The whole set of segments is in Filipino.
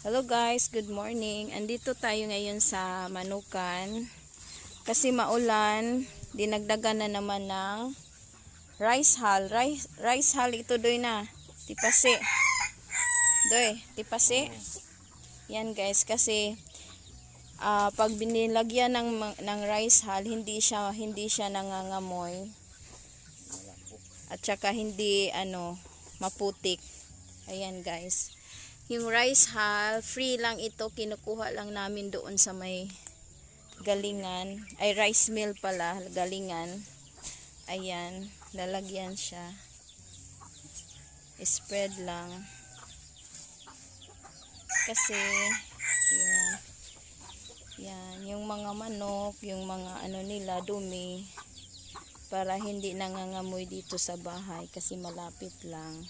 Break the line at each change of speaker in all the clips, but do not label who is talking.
Hello guys, good morning. Andito tayo ngayon sa Manukan. Kasi maulan, dinagdagan na naman ng rice hull. Rice hull ito doy na. Tipase. Doy, tipase. Yan guys, kasi pag binilagyan ng rice hull, hindi siya nangangamoy. At saka hindi maputik. Ayan guys. Yung rice hull, free lang ito, kinukuha lang namin doon sa may galingan, ay rice mill pala, galingan. Ayan, lalagyan siya. Spread lang. Kasi yung mga manok, yung mga nila dumi, para hindi nangangamoy dito sa bahay kasi malapit lang.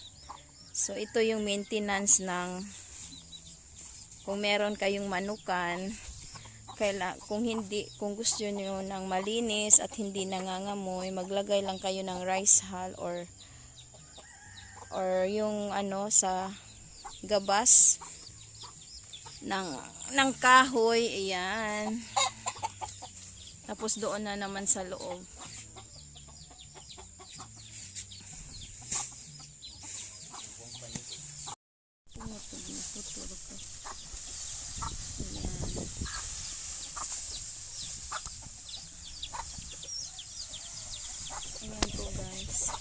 So ito yung maintenance ng kung meron kayong manukan, kung gusto niyo ng malinis at hindi nangangamoy, maglagay lang kayo ng rice hull or yung sa gabas ng kahoy, ayan. Tapos doon na naman sa loob. Ayan po guys,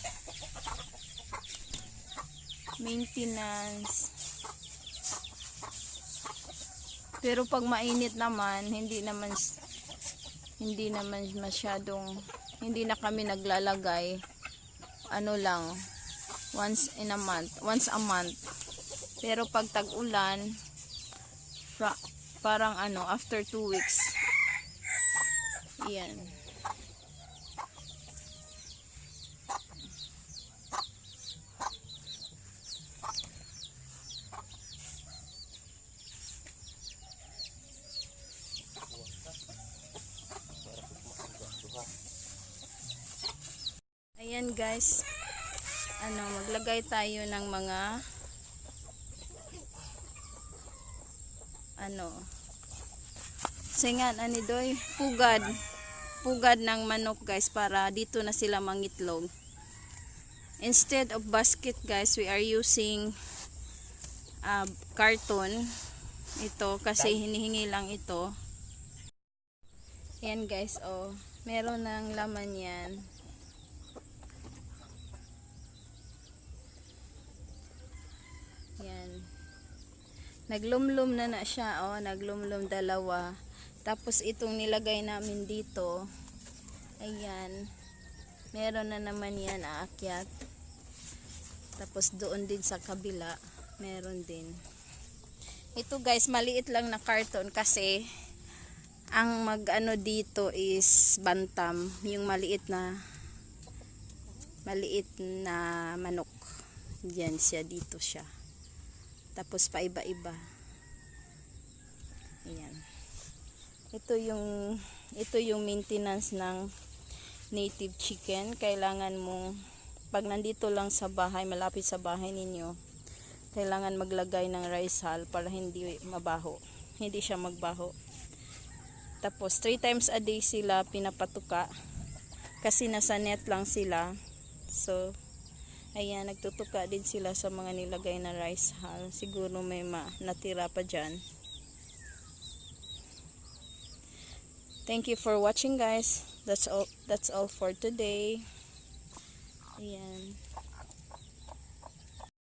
maintenance. Pero pag mainit naman, hindi naman masyadong, hindi na kami naglalagay, lang once a month. Pero pag tag-ulan, parang after 2 weeks. Yan. Ayan guys, maglagay tayo ng mga singan doy, pugad ng manok guys, para dito na sila mangitlog. Instead of basket guys, we are using carton ito kasi hinihingi lang ito. Ayan guys, meron ng laman yan. Yan. Naglumlum na siya, naglumlum dalawa. Tapos itong nilagay namin dito, ayan, meron na naman yan aakyat. Tapos doon din sa kabila, meron din. Ito guys, maliit lang na karton kasi ang dito is bantam, yung maliit na manok. Diyan siya, dito siya. Tapos paiba-iba. Ayan. Ito yung maintenance ng native chicken. Kailangan mong, pag nandito lang sa bahay, malapit sa bahay ninyo, kailangan maglagay ng rice hull para hindi mabaho. Hindi siya magbaho. Tapos 3 times a day sila pinapatuka kasi nasa net lang sila. So ayan, nagtutuka din sila sa mga nilagay na rice hull. Siguro may natira pa dyan. Thank you for watching guys. That's all for today. Ayan.